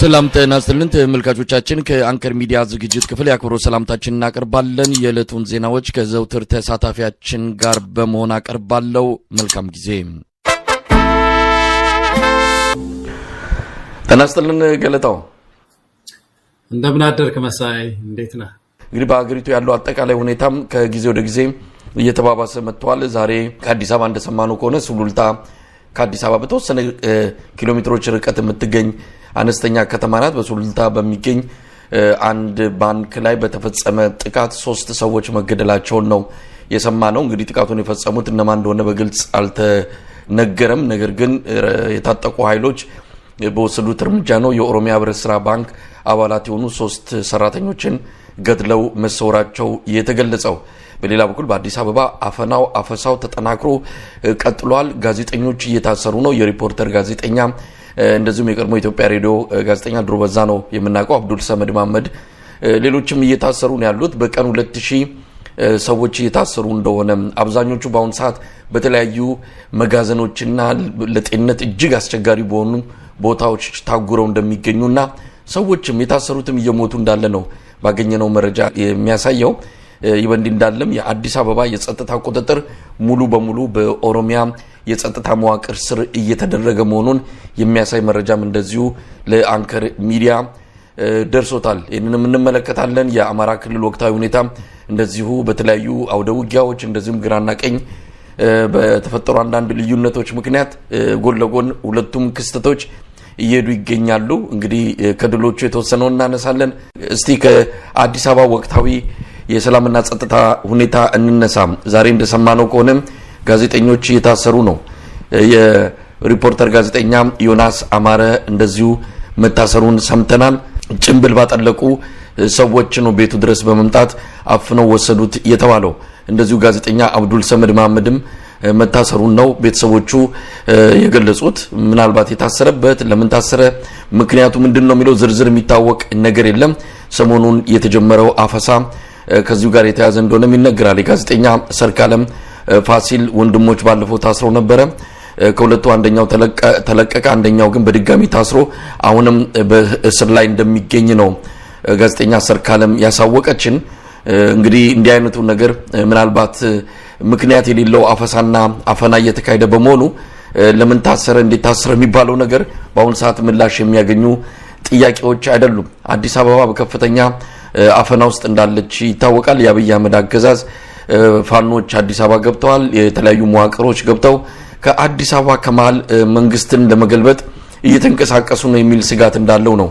ሰላም ጤና ይስጥልን ተመልካቾቻችን ከአንከር ሚዲያ ዝግጅት ክፍል ያክብሮ ሰላምታችንን እናቀርባለን። የዕለቱን ዜናዎች ከዘውትር ተሳታፊያችን ጋር በመሆን አቀርባለሁ። መልካም ጊዜ። ጤና ይስጥልን ገለታው፣ እንደምን አደርክ መሳይ? እንዴት ነህ? እንግዲህ በአገሪቱ ያለው አጠቃላይ ሁኔታም ከጊዜ ወደ ጊዜ እየተባባሰ መጥቷል። ዛሬ ከአዲስ አበባ እንደሰማነው ከሆነ ሱሉልታ ከአዲስ አበባ በተወሰነ ኪሎ ሜትሮች ርቀት የምትገኝ አነስተኛ ከተማ ናት። በሱሉልታ በሚገኝ አንድ ባንክ ላይ በተፈጸመ ጥቃት 3 ሰዎች መገደላቸውን ነው የሰማነው። እንግዲህ ጥቃቱን የፈጸሙት እነማን እንደሆነ በግልጽ አልተነገረም። ነገር ግን የታጠቁ ኃይሎች በወሰዱት እርምጃ ነው የኦሮሚያ ህብረት ስራ ባንክ አባላት የሆኑ 3 ሰራተኞችን ገድለው መሰወራቸው የተገለጸው። በሌላ በኩል በአዲስ አበባ አፈሳው ተጠናክሮ ቀጥሏል። ጋዜጠኞች እየታሰሩ ነው። የሪፖርተር ጋዜጠኛ እንደዚሁም የቀድሞ ኢትዮጵያ ሬዲዮ ጋዜጠኛ ድሮ በዛ ነው የምናውቀው አብዱል ሰመድ መሐመድ፣ ሌሎችም እየታሰሩ ነው ያሉት። በቀን 2000 ሰዎች እየታሰሩ እንደሆነ፣ አብዛኞቹ በአሁኑ ሰዓት በተለያዩ መጋዘኖችና ለጤንነት እጅግ አስቸጋሪ በሆኑ ቦታዎች ታጉረው እንደሚገኙና ሰዎችም የታሰሩትም እየሞቱ እንዳለ ነው ባገኘነው መረጃ የሚያሳየው። ይበንዲ እንዳለም የአዲስ አበባ የጸጥታ ቁጥጥር ሙሉ በሙሉ በኦሮሚያ የጸጥታ መዋቅር ስር እየተደረገ መሆኑን የሚያሳይ መረጃም እንደዚሁ ለአንከር ሚዲያ ደርሶታል። ይህንንም እንመለከታለን። የአማራ ክልል ወቅታዊ ሁኔታ እንደዚሁ በተለያዩ አውደ ውጊያዎች እንደዚሁም ግራና ቀኝ በተፈጠሩ አንዳንድ ልዩነቶች ምክንያት ጎን ለጎን ሁለቱም ክስተቶች እየሄዱ ይገኛሉ። እንግዲህ ከድሎቹ የተወሰነውን እናነሳለን። እስቲ ከአዲስ አበባ ወቅታዊ የሰላምና ጸጥታ ሁኔታ እንነሳ። ዛሬ እንደሰማነው ከሆነ ጋዜጠኞች እየታሰሩ ነው። የሪፖርተር ጋዜጠኛ ዮናስ አማረ እንደዚሁ መታሰሩን ሰምተናል። ጭንብል ባጠለቁ ሰዎች ነው ቤቱ ድረስ በመምጣት አፍነው ወሰዱት የተባለው። እንደዚሁ ጋዜጠኛ አብዱል ሰመድ መሐመድም መታሰሩን ነው ቤተሰቦቹ የገለጹት። ምናልባት የታሰረበት ለምን ታሰረ፣ ምክንያቱ ምንድነው የሚለው ዝርዝር የሚታወቅ ነገር የለም። ሰሞኑን የተጀመረው አፈሳ ከዚሁ ጋር የተያዘ እንደሆነ ይነገራል። የጋዜጠኛ ሰርካለም ፋሲል ወንድሞች ባለፈው ታስረው ነበረ። ከሁለቱ አንደኛው ተለቀቀ፣ አንደኛው ግን በድጋሚ ታስሮ አሁንም በእስር ላይ እንደሚገኝ ነው ጋዜጠኛ ሰርካለም ያሳወቀችን። እንግዲህ እንዲህ አይነቱ ነገር ምናልባት ምክንያት የሌለው አፈሳና አፈና እየተካሄደ በመሆኑ ለምን ታሰረ እንዴት ታሰረ የሚባለው ነገር በአሁኑ ሰዓት ምላሽ የሚያገኙ ጥያቄዎች አይደሉም። አዲስ አበባ በከፍተኛ አፈና ውስጥ እንዳለች ይታወቃል። የአብይ አህመድ አገዛዝ ፋኖች አዲስ አበባ ገብተዋል። የተለያዩ መዋቅሮች ገብተው ከአዲስ አበባ ከመሃል መንግስትን ለመገልበጥ እየተንቀሳቀሱ ነው የሚል ስጋት እንዳለው ነው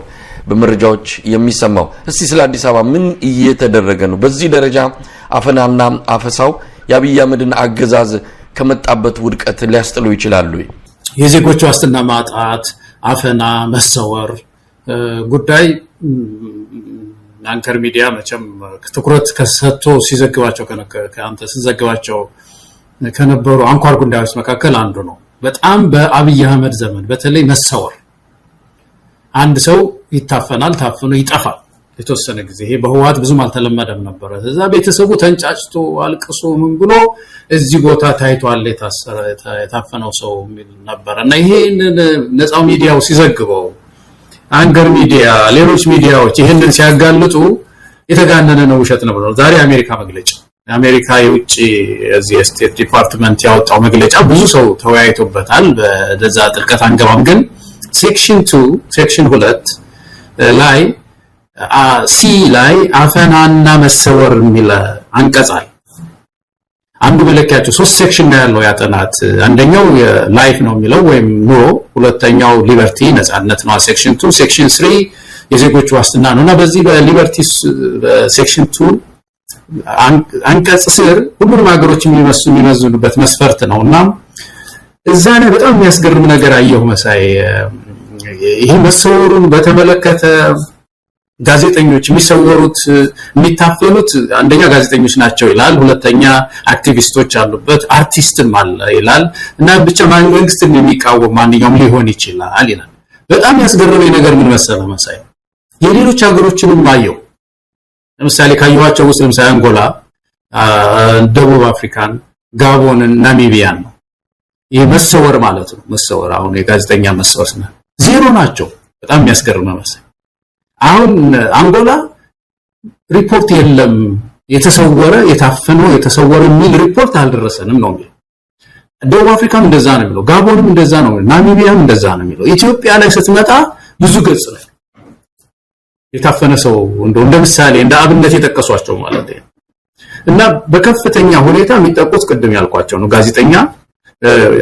በመረጃዎች የሚሰማው። እስቲ ስለ አዲስ አበባ ምን እየተደረገ ነው? በዚህ ደረጃ አፈናና አፈሳው የአብይ አህመድን አገዛዝ ከመጣበት ውድቀት ሊያስጥለው ይችላሉ? የዜጎች ዋስትና ማጣት፣ አፈና፣ መሰወር ጉዳይ አንከር ሚዲያ መቼም ትኩረት ከሰጥቶ ሲዘግባቸው ከአንተ ሲዘግባቸው ከነበሩ አንኳር ጉዳዮች መካከል አንዱ ነው። በጣም በአብይ አህመድ ዘመን በተለይ መሰወር፣ አንድ ሰው ይታፈናል፣ ታፍኖ ይጠፋል የተወሰነ ጊዜ። ይሄ በህወሓት ብዙም አልተለመደም ነበር። እዛ ቤተሰቡ ተንጫጭቶ አልቅሶ ምን ብሎ እዚህ ቦታ ታይቷል የታፈነው ሰው የሚል ነበር እና ይሄንን ነፃው ሚዲያው ሲዘግበው አንከር ሚዲያ ሌሎች ሚዲያዎች ይሄንን ሲያጋልጡ የተጋነነ ነው ውሸት ነው ብለው ዛሬ አሜሪካ መግለጫ የአሜሪካ የውጭ ስቴት ዲፓርትመንት ያወጣው መግለጫ ብዙ ሰው ተወያይቶበታል። በዛ ጥልቀት አንገባም። ግን ሴክሽን 2 ላይ ሲ ላይ አፈናና መሰወር የሚል አንቀጽ አለ። አንዱ መለኪያቸው 3 ሴክሽን ነው ያለው ያጠናት። አንደኛው ላይፍ ነው የሚለው ወይም ኑሮ፣ ሁለተኛው ሊበርቲ ነፃነት ነው ሴክሽን 2፣ ሴክሽን 3 የዜጎች ዋስትና ነውና በዚህ በሊበርቲ ሴክሽን 2 አንቀጽ ስር ሁሉም ሀገሮች የሚመዝኑበት መስፈርት ነውና እዛ ላይ በጣም የሚያስገርም ነገር አየሁ መሳይ። ይሄ መሰወሩን በተመለከተ ጋዜጠኞች የሚሰወሩት የሚታፈኑት አንደኛ ጋዜጠኞች ናቸው ይላል፣ ሁለተኛ አክቲቪስቶች አሉበት፣ አርቲስትም አለ ይላል እና ብቻ መንግስትን የሚቃወም ማንኛውም ሊሆን ይችላል ይላል። በጣም ያስገረመኝ ነገር ምን መሰለ መሳይ፣ የሌሎች ሀገሮችንም ማየው ለምሳሌ ካየኋቸው ውስጥ ለምሳሌ አንጎላ፣ ደቡብ አፍሪካን፣ ጋቦንን፣ ናሚቢያን ነው። ይሄ መሰወር ማለት ነው። መሰወር አሁን የጋዜጠኛ መሰወር ዜሮ ናቸው። በጣም የሚያስገርም መሰለኝ። አሁን አንጎላ ሪፖርት የለም የተሰወረ የታፈነው የተሰወረ የሚል ሪፖርት አልደረሰንም ነው የሚለው። ደቡብ አፍሪካም እንደዛ ነው የሚለው፣ ጋቦንም እንደዛ ነው፣ ናሚቢያም እንደዛ ነው የሚለው። ኢትዮጵያ ላይ ስትመጣ ብዙ ገጽ ነው የታፈነ ሰው እንደ ምሳሌ እንደ አብነት የጠቀሷቸው ማለት ነው። እና በከፍተኛ ሁኔታ የሚጠቁት ቅድም ያልኳቸው ነው። ጋዜጠኛ፣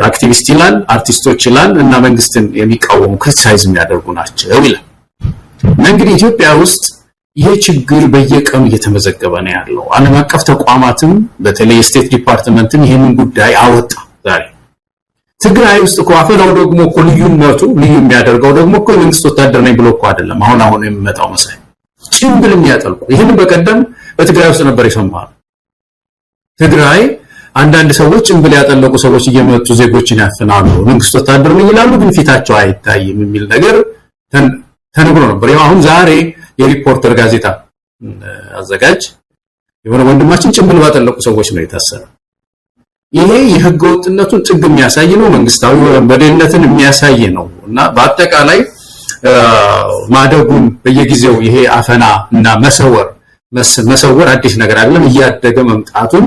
አክቲቪስት ይላል፣ አርቲስቶች ይላል እና መንግስትን የሚቃወሙ ክሪቲሳይዝ የሚያደርጉ ናቸው ይላል። እንግዲህ ኢትዮጵያ ውስጥ ይሄ ችግር በየቀኑ እየተመዘገበ ነው ያለው። ዓለም አቀፍ ተቋማትም በተለይ ስቴት ዲፓርትመንትም ይሄንን ጉዳይ አወጣ። ዛሬ ትግራይ ውስጥ እኮ አፈናው ደግሞ እኮ ልዩነቱ ልዩ የሚያደርገው ደግሞ እኮ የመንግስት ወታደር ነኝ ብሎ እኮ አይደለም አሁን የሚመጣው መሳይ ጭምብል የሚያጠልቁ። ይሄንን በቀደም በትግራይ ውስጥ ነበር የሰማነው። ትግራይ አንዳንድ ሰዎች ጭምብል ያጠለቁ ሰዎች እየመጡ ዜጎችን ያፈናሉ፣ መንግስት ወታደር ነኝ ይላሉ፣ ግን ፊታቸው አይታይም የሚል ነገር ተነግሮ ነበር። ያው አሁን ዛሬ የሪፖርተር ጋዜጣ አዘጋጅ የሆነ ወንድማችን ጭምብል ባጠለቁ ሰዎች ነው የታሰረው። ይሄ የህገ ወጥነቱን ጥግ የሚያሳይ ነው፣ መንግስታዊ በደልነትን የሚያሳይ ነው እና በአጠቃላይ ማደጉን በየጊዜው ይሄ አፈና እና መሰወር አዲስ ነገር አይደለም፣ እያደገ መምጣቱን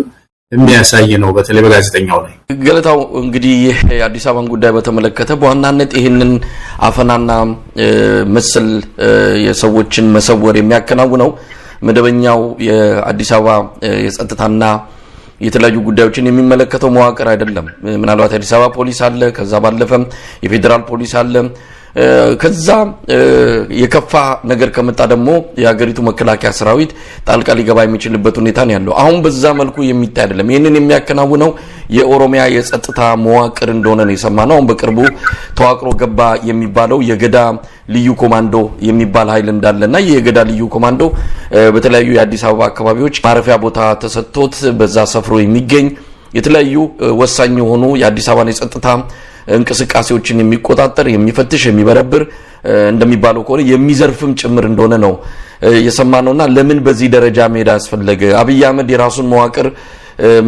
የሚያሳይ ነው። በተለይ በጋዜጠኛው ላይ ገለታው እንግዲህ የአዲስ አበባን ጉዳይ በተመለከተ በዋናነት ይህንን አፈናና መሰል የሰዎችን መሰወር የሚያከናውነው መደበኛው የአዲስ አበባ የጸጥታና የተለያዩ ጉዳዮችን የሚመለከተው መዋቅር አይደለም። ምናልባት የአዲስ አበባ ፖሊስ አለ፣ ከዛ ባለፈም የፌዴራል ፖሊስ አለ። ከዛ የከፋ ነገር ከመጣ ደግሞ የሀገሪቱ መከላከያ ሰራዊት ጣልቃ ሊገባ የሚችልበት ሁኔታ ነው ያለው። አሁን በዛ መልኩ የሚታይ አይደለም። ይህንን የሚያከናውነው የኦሮሚያ የጸጥታ መዋቅር እንደሆነ ነው የሰማነው። አሁን በቅርቡ ተዋቅሮ ገባ የሚባለው የገዳ ልዩ ኮማንዶ የሚባል ኃይል እንዳለና የገዳ ልዩ ኮማንዶ በተለያዩ የአዲስ አበባ አካባቢዎች ማረፊያ ቦታ ተሰጥቶት በዛ ሰፍሮ የሚገኝ የተለያዩ ወሳኝ የሆኑ የአዲስ አበባን የጸጥታ እንቅስቃሴዎችን የሚቆጣጠር የሚፈትሽ የሚበረብር እንደሚባለው ከሆነ የሚዘርፍም ጭምር እንደሆነ ነው የሰማነውና ለምን በዚህ ደረጃ መሄድ አስፈለገ? አብይ አህመድ የራሱን መዋቅር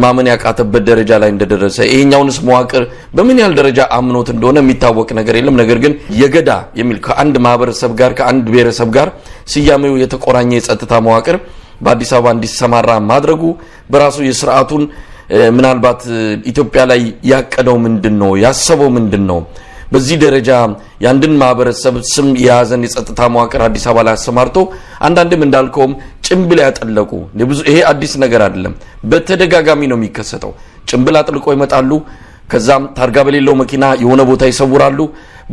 ማመን ያቃተበት ደረጃ ላይ እንደደረሰ ይሄኛውንስ መዋቅር በምን ያህል ደረጃ አምኖት እንደሆነ የሚታወቅ ነገር የለም። ነገር ግን የገዳ የሚል ከአንድ ማህበረሰብ ጋር ከአንድ ብሔረሰብ ጋር ስያሜው የተቆራኘ የጸጥታ መዋቅር በአዲስ አበባ እንዲሰማራ ማድረጉ በራሱ የስርዓቱን ምናልባት ኢትዮጵያ ላይ ያቀደው ምንድነው ያሰበው ምንድነው? በዚህ ደረጃ ያንድን ማህበረሰብ ስም የያዘን የጸጥታ መዋቅር አዲስ አበባ ላይ አሰማርቶ አንዳንድም እንዳልከውም ጭምብል ያጠለቁ ይሄ አዲስ ነገር አይደለም። በተደጋጋሚ ነው የሚከሰተው። ጭምብል አጥልቆ ይመጣሉ፣ ከዛም ታርጋ በሌለው መኪና የሆነ ቦታ ይሰውራሉ።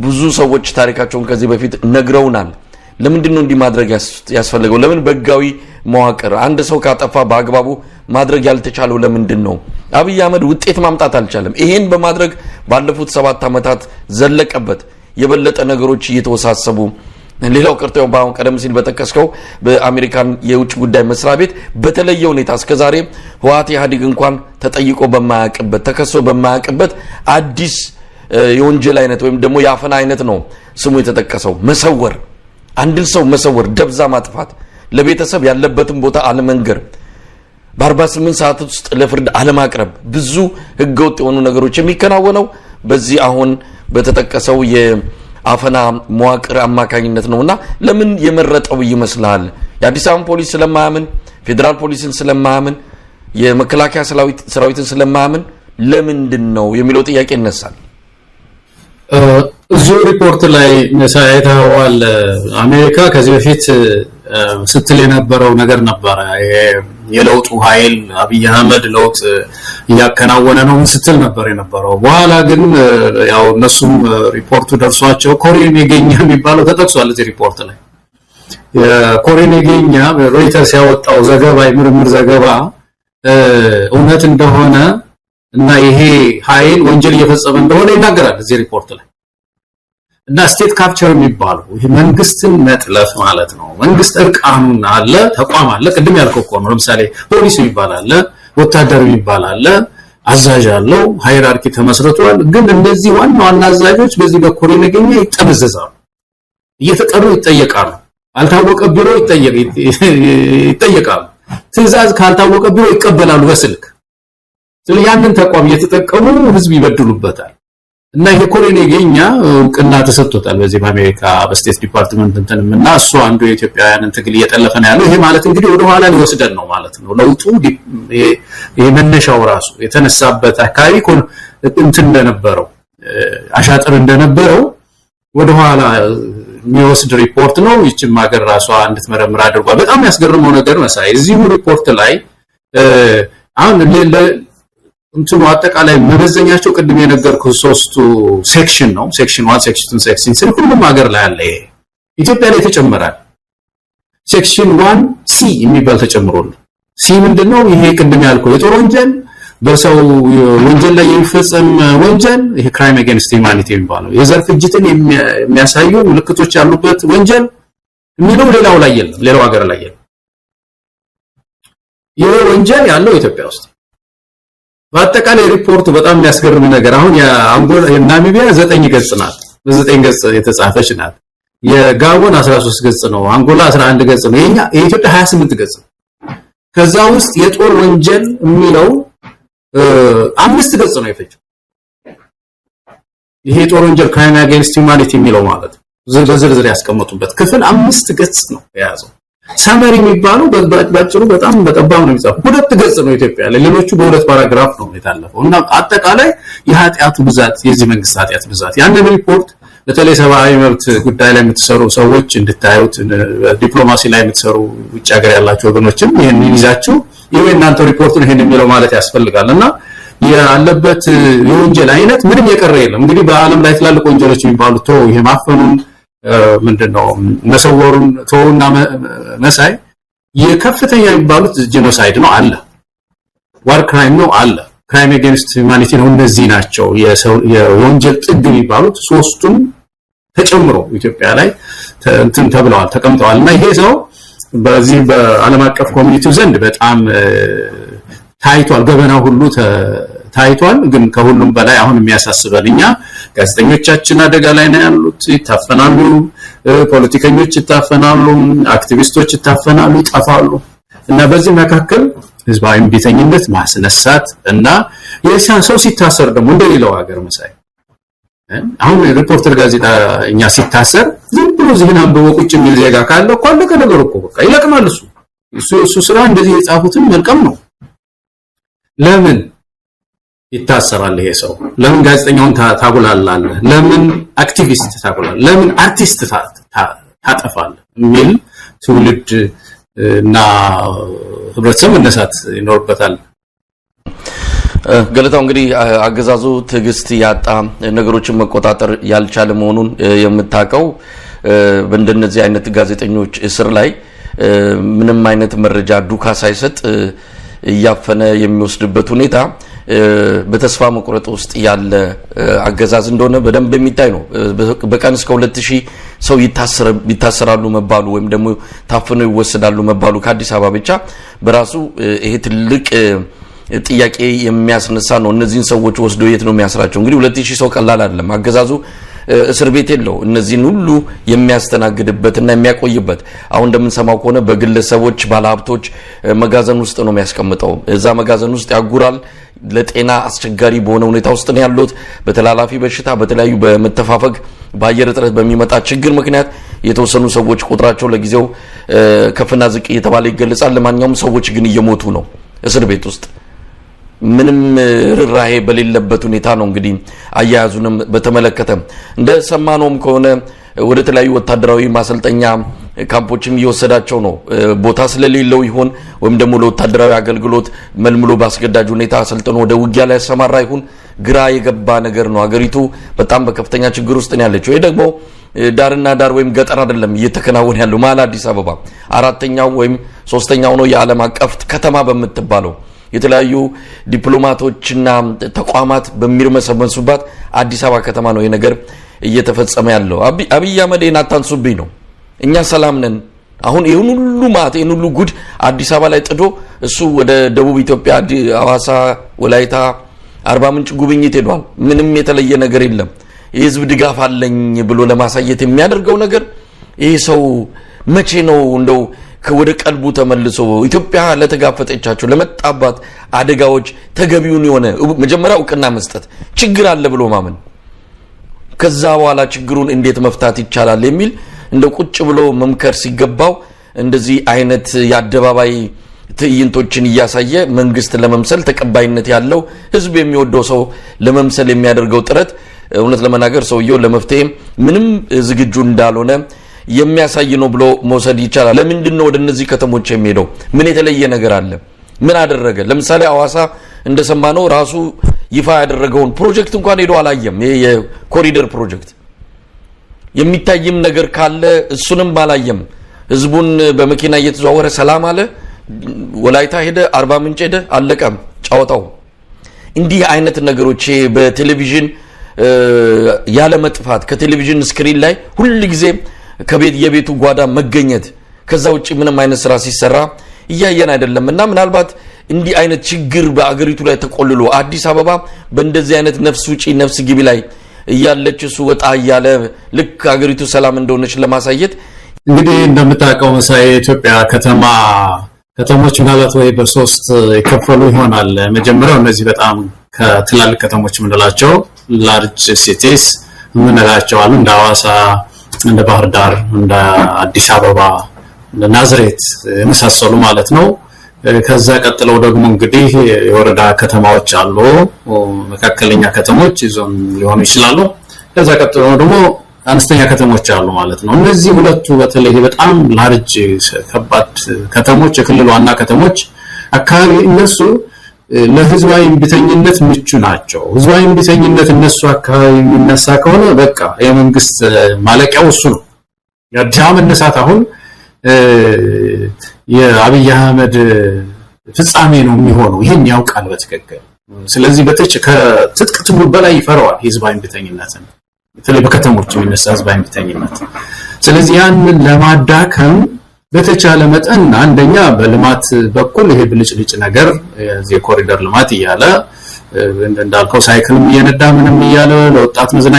ብዙ ሰዎች ታሪካቸውን ከዚህ በፊት ነግረውናል። ለምንድነው እንዲህ ማድረግ ያስፈልገው? ለምን በህጋዊ መዋቅር አንድ ሰው ካጠፋ በአግባቡ ማድረግ ያልተቻለው ለምንድን ነው? አብይ አህመድ ውጤት ማምጣት አልቻለም። ይሄን በማድረግ ባለፉት 7 ዓመታት ዘለቀበት። የበለጠ ነገሮች እየተወሳሰቡ ሌላው ቀርቶ ባሁን ቀደም ሲል በተከስከው በአሜሪካን የውጭ ጉዳይ መስሪያ ቤት በተለየ ሁኔታ እስከዛሬ ህወሓት ኢህአዴግ እንኳን ተጠይቆ በማያውቅበት ተከሶ በማያውቅበት አዲስ የወንጀል አይነት ወይም ደግሞ የአፈና አይነት ነው ስሙ የተጠቀሰው። መሰወር፣ አንድን ሰው መሰወር፣ ደብዛ ማጥፋት፣ ለቤተሰብ ያለበትን ቦታ አለመንገር፣ በ48 ሰዓት ውስጥ ለፍርድ አለማቅረብ፣ ብዙ ህገወጥ የሆኑ ነገሮች የሚከናወነው በዚህ አሁን በተጠቀሰው የአፈና መዋቅር አማካኝነት ነውና ለምን የመረጠው ይመስላል? የአዲስ አበባ ፖሊስ ስለማያምን፣ ፌዴራል ፖሊስን ስለማያምን፣ የመከላከያ ሰራዊትን ስለማያምን ለምንድን ነው የሚለው ጥያቄ ይነሳል። እዚሁ ሪፖርት ላይ ሳይታወል አሜሪካ ከዚህ በፊት ስትል የነበረው ነገር ነበረ። የለውጡ ኃይል አብይ አህመድ ለውጥ እያከናወነ ነው ስትል ነበር የነበረው። በኋላ ግን ያው እነሱም ሪፖርቱ ደርሷቸው ኮሬን የገኛ የሚባለው ተጠቅሷል እዚህ ሪፖርት ላይ። የኮሬን የገኛ ሮይተርስ ያወጣው ዘገባ የምርምር ዘገባ እውነት እንደሆነ እና ይሄ ኃይል ወንጀል እየፈጸመ እንደሆነ ይናገራል እዚህ ሪፖርት ላይ። እና ስቴት ካፕቸር የሚባለው ይሄ መንግስትን መጥለፍ ማለት ነው። መንግስት እርቃኑን አለ፣ ተቋም አለ። ቅድም ያልከው እኮ ነው። ለምሳሌ ፖሊስ ይባላል፣ ወታደር ይባላል፣ አዛዥ አለው፣ ሃይራርኪ ተመስርቷል። ግን እነዚህ ዋና አዛዦች በዚህ በኮሬ ነገኛ ይጠመዘዛሉ፣ እየተጠሩ ይጠየቃሉ። አልታወቀ ቢሮ ይጠየቃሉ። ትዕዛዝ ካልታወቀ ቢሮ ይቀበላሉ በስልክ። ስለዚህ ያንን ተቋም እየተጠቀሙ ህዝብ ይበድሉበታል። እና የኮሎኔገኛ እውቅና ተሰጥቶታል በዚህ በአሜሪካ በስቴት ዲፓርትመንት እንትንምና እሱ አንዱ የኢትዮጵያውያንን ትግል እየጠለፈ ነው ያለው። ይሄ ማለት እንግዲህ ወደ ኋላ ሊወስደን ነው ማለት ነው። ለውጡ የመነሻው ራሱ የተነሳበት አካባቢ እንትን እንደነበረው አሻጥር እንደነበረው ወደ ኋላ የሚወስድ ሪፖርት ነው። ይችም ሀገር ራሷ እንድትመረምር አድርጓል። በጣም ያስገርመው ነገር መሳይ እዚሁ ሪፖርት ላይ አሁን እንትኑ አጠቃላይ መመዘኛቸው ቅድም የነገርኩ ሶስቱ ሴክሽን ነው። ሴክሽን 1 ሴክሽን 2 ሴክሽን 3 ሁሉም ሀገር ላይ አለ። ይሄ ኢትዮጵያ ላይ ተጨምራል። ሴክሽን 1 ሲ የሚባል ተጨምሯል። ሲ ምንድነው? ይሄ ቅድም ያልከው የጦር ወንጀል በሰው ወንጀል ላይ የሚፈጸም ወንጀል ይሄ ክራይም አጌንስት ሂውማኒቲ የሚባለው የዘር ፍጅትን የሚያሳዩ ምልክቶች ያሉበት ወንጀል የሚለው ሌላው ላይ የለም፣ ሌላው ሀገር ላይ የለም። ይሄ ወንጀል ያለው ኢትዮጵያ ውስጥ በአጠቃላይ ሪፖርቱ በጣም የሚያስገርም ነገር አሁን የአንጎላ የናሚቢያ 9 ገጽ ናት፣ በ9 ገጽ የተጻፈች ናት። የጋቦን 13 ገጽ ነው፣ አንጎላ 11 ገጽ ነው፣ የኢትዮጵያ 28 ገጽ። ከዛ ውስጥ የጦር ወንጀል የሚለው 5 ገጽ ነው የፈጀው። ይሄ የጦር ወንጀል ክራይም አጌንስት ሂውማኒቲ የሚለው ማለት ዝርዝር ያስቀመጡበት ክፍል 5 ገጽ ነው የያዘው። ሳመሪ የሚባለው ባጭሩ በጣም በጠባብ ነው የሚጻፈው። 2 ገጽ ነው ኢትዮጵያ ላይ፣ ሌሎቹ በ2 ፓራግራፍ ነው የታለፈው። እና አጠቃላይ የኃጢአቱ ብዛት የዚህ መንግስት ኃጢአት ብዛት ያንን ሪፖርት በተለይ ሰብአዊ መብት ጉዳይ ላይ የምትሰሩ ሰዎች እንድታዩት፣ ዲፕሎማሲ ላይ የምትሰሩ ውጭ ሀገር ያላችሁ ወገኖችም ይሄን ይዛችሁ የእናንተ ሪፖርት ነው ይሄን የሚለው ማለት ያስፈልጋል። እና ያለበት የወንጀል አይነት ምንም የቀረ የለም። እንግዲህ በአለም ላይ ትላልቅ ወንጀሎች የሚባሉት ይሄ ማፈኑን ምንድነው መሰወሩን ተውና መሳይ የከፍተኛ የሚባሉት ጄኖሳይድ ነው አለ፣ ዋር ክራይም ነው አለ፣ ክራይም አጌንስት ሂውማኒቲ ነው። እነዚህ ናቸው የወንጀል ጥግ የሚባሉት ሶስቱም ተጨምሮ ኢትዮጵያ ላይ እንትን ተብለዋል ተቀምጠዋል። እና ይሄ ሰው በዚህ በዓለም አቀፍ ኮሚኒቲው ዘንድ በጣም ታይቷል፣ ገበና ሁሉ ታይቷል። ግን ከሁሉም በላይ አሁን የሚያሳስበን እኛ ጋዜጠኞቻችን አደጋ ላይ ነው ያሉት፣ ይታፈናሉ፣ ፖለቲከኞች ይታፈናሉ፣ አክቲቪስቶች ይታፈናሉ፣ ይጠፋሉ። እና በዚህ መካከል ህዝባዊ እምቢተኝነት ማስነሳት እና የሳን ሰው ሲታሰር ደግሞ እንደሌላው ሀገር መሳይ አሁን ሪፖርተር ጋዜጣ እኛ ሲታሰር ዝም ብሎ ዚህን አንብቦ ቁጭ የሚል ዜጋ ካለ እኮ አለቀ ነገሩ እኮ በቃ ይለቅማል። እሱ ስራ እንደዚህ የጻፉትን መልቀም ነው። ለምን ይታሰራል ይሄ ሰው? ለምን ጋዜጠኛውን ታጉላላለህ? ለምን አክቲቪስት ታጉላላለህ? ለምን አርቲስት ታጠፋለህ? የሚል ትውልድ እና ህብረተሰብ መነሳት ይኖርበታል። ገለታው እንግዲህ አገዛዙ ትዕግስት ያጣ ነገሮችን መቆጣጠር ያልቻለ መሆኑን የምታውቀው በእንደነዚህ አይነት ጋዜጠኞች እስር ላይ ምንም አይነት መረጃ ዱካ ሳይሰጥ እያፈነ የሚወስድበት ሁኔታ በተስፋ መቁረጥ ውስጥ ያለ አገዛዝ እንደሆነ በደንብ የሚታይ ነው። በቀን እስከ 2000 ሰው ይታሰራሉ መባሉ ወይም ደግሞ ታፍነው ይወሰዳሉ መባሉ ከአዲስ አበባ ብቻ በራሱ ይሄ ትልቅ ጥያቄ የሚያስነሳ ነው። እነዚህን ሰዎች ወስዶ የት ነው የሚያስራቸው? እንግዲህ 2000 ሰው ቀላል አይደለም። አገዛዙ እስር ቤት የለው እነዚህን ሁሉ የሚያስተናግድበትና የሚያቆይበት። አሁን እንደምንሰማው ከሆነ በግለሰቦች ባለሀብቶች መጋዘን ውስጥ ነው የሚያስቀምጠው። እዛ መጋዘን ውስጥ ያጉራል። ለጤና አስቸጋሪ በሆነ ሁኔታ ውስጥ ነው ያሉት። በተላላፊ በሽታ፣ በተለያዩ በመተፋፈግ በአየር እጥረት በሚመጣ ችግር ምክንያት የተወሰኑ ሰዎች ቁጥራቸው ለጊዜው ከፍና ዝቅ እየተባለ ይገለጻል። ለማንኛውም ሰዎች ግን እየሞቱ ነው እስር ቤት ውስጥ ምንም ርራሄ በሌለበት ሁኔታ ነው። እንግዲህ አያያዙንም በተመለከተ እንደሰማነውም ከሆነ ወደ ተለያዩ ወታደራዊ ማሰልጠኛ ካምፖችም እየወሰዳቸው ነው። ቦታ ስለሌለው ይሆን ወይም ደግሞ ለወታደራዊ አገልግሎት መልምሎ ባስገዳጅ ሁኔታ አሰልጥኖ ወደ ውጊያ ላይ ያሰማራ ይሁን ግራ የገባ ነገር ነው። ሀገሪቱ በጣም በከፍተኛ ችግር ውስጥ ነው ያለችው። ይሄ ደግሞ ዳርና ዳር ወይም ገጠር አይደለም እየተከናወነ ያለው መሀል አዲስ አበባ 4ኛው ወይም 3ኛው ነው የዓለም አቀፍ ከተማ በምትባለው የተለያዩ ዲፕሎማቶችና ተቋማት በሚርመሰመሱባት አዲስ አበባ ከተማ ነው ይሄ ነገር እየተፈጸመ ያለው። አብይ አህመድ አታንሱብኝ ነው። እኛ ሰላም ነን። አሁን ይሄን ሁሉ ማት ይሄን ሁሉ ጉድ አዲስ አበባ ላይ ጥዶ እሱ ወደ ደቡብ ኢትዮጵያ ሐዋሳ፣ ወላይታ፣ አርባ ምንጭ ጉብኝት ሄዷል። ምንም የተለየ ነገር የለም። የህዝብ ድጋፍ አለኝ ብሎ ለማሳየት የሚያደርገው ነገር ይሄ ሰው መቼ ነው እንደው ወደ ቀልቡ ተመልሶ ኢትዮጵያ ለተጋፈጠቻቸው ለመጣባት አደጋዎች ተገቢውን የሆነ መጀመሪያ እውቅና መስጠት ችግር አለ ብሎ ማመን ከዛ በኋላ ችግሩን እንዴት መፍታት ይቻላል የሚል እንደ ቁጭ ብሎ መምከር ሲገባው እንደዚህ አይነት ያደባባይ ትዕይንቶችን እያሳየ መንግስት ለመምሰል ተቀባይነት ያለው ህዝብ የሚወደው ሰው ለመምሰል የሚያደርገው ጥረት እውነት ለመናገር ሰውየው ለመፍትሄ ምንም ዝግጁ እንዳልሆነ የሚያሳይ ነው ብሎ መውሰድ ይቻላል። ለምንድን ነው ወደ እነዚህ ከተሞች የሚሄደው? ምን የተለየ ነገር አለ? ምን አደረገ? ለምሳሌ አዋሳ እንደሰማነው ራሱ ይፋ ያደረገውን ፕሮጀክት እንኳን ሄዶ አላየም። ይሄ የኮሪደር ፕሮጀክት የሚታይም ነገር ካለ እሱንም አላየም። ህዝቡን በመኪና እየተዘዋወረ ሰላም አለ። ወላይታ ሄደ፣ አርባ ምንጭ ሄደ፣ አለቀም ጫወታው። እንዲህ አይነት ነገሮች በቴሌቪዥን ያለ መጥፋት ከቴሌቪዥን ስክሪን ላይ ሁሉ ጊዜ ከቤት የቤቱ ጓዳ መገኘት ከዛ ውጪ ምንም አይነት ስራ ሲሰራ እያየን አይደለምና ምናልባት እንዲህ አይነት ችግር በአገሪቱ ላይ ተቆልሎ አዲስ አበባ በእንደዚህ አይነት ነፍስ ውጪ ነፍስ ግቢ ላይ እያለች እሱ ወጣ ያለ ልክ አገሪቱ ሰላም እንደሆነች ለማሳየት እንግዲህ እንደምታውቀው መሳይ የኢትዮጵያ ከተሞች ምናልባት ወይ በሶስት ይከፈሉ ይሆናል። መጀመሪያው እነዚህ በጣም ከትላልቅ ከተሞች ምንላቸው ላርጅ ሲቲስ ምንላቸው አሉ፣ እንደ ሐዋሳ፣ እንደ ባህር ዳር፣ እንደ አዲስ አበባ፣ እንደ ናዝሬት የመሳሰሉ ማለት ነው። ከዛ ቀጥለው ደግሞ እንግዲህ የወረዳ ከተማዎች አሉ፣ መካከለኛ ከተሞች ዞን ሊሆኑ ይችላሉ። ከዛ ቀጥለው ደግሞ አነስተኛ ከተሞች አሉ ማለት ነው። እነዚህ ሁለቱ በተለይ በጣም ላርጅ ከባድ ከተሞች የክልሉ ዋና ከተሞች አካባቢ እነሱ ለህዝባዊ እምቢተኝነት ምቹ ናቸው። ህዝባዊ እምቢተኝነት እነሱ አካባቢ የሚነሳ ከሆነ በቃ የመንግስት ማለቂያው እሱ ነው። የአዲስ አበባ መነሳት አሁን የአብይ አህመድ ፍጻሜ ነው የሚሆነው። ይሄን ያውቃል በትክክል። ስለዚህ ከትጥቅ ትግሉ በላይ ይፈራዋል ህዝባዊ እምቢተኝነትን፣ በተለይ በከተሞች የሚነሳ ህዝባዊ እምቢተኝነት። ስለዚህ ያንን ለማዳከም በተቻለ መጠን አንደኛ በልማት በኩል ይሄ ብልጭልጭ ነገር የኮሪደር ልማት እያለ እንዳልከው ሳይክልም እየነዳ ምንም እያለ ለወጣት መዝናኛ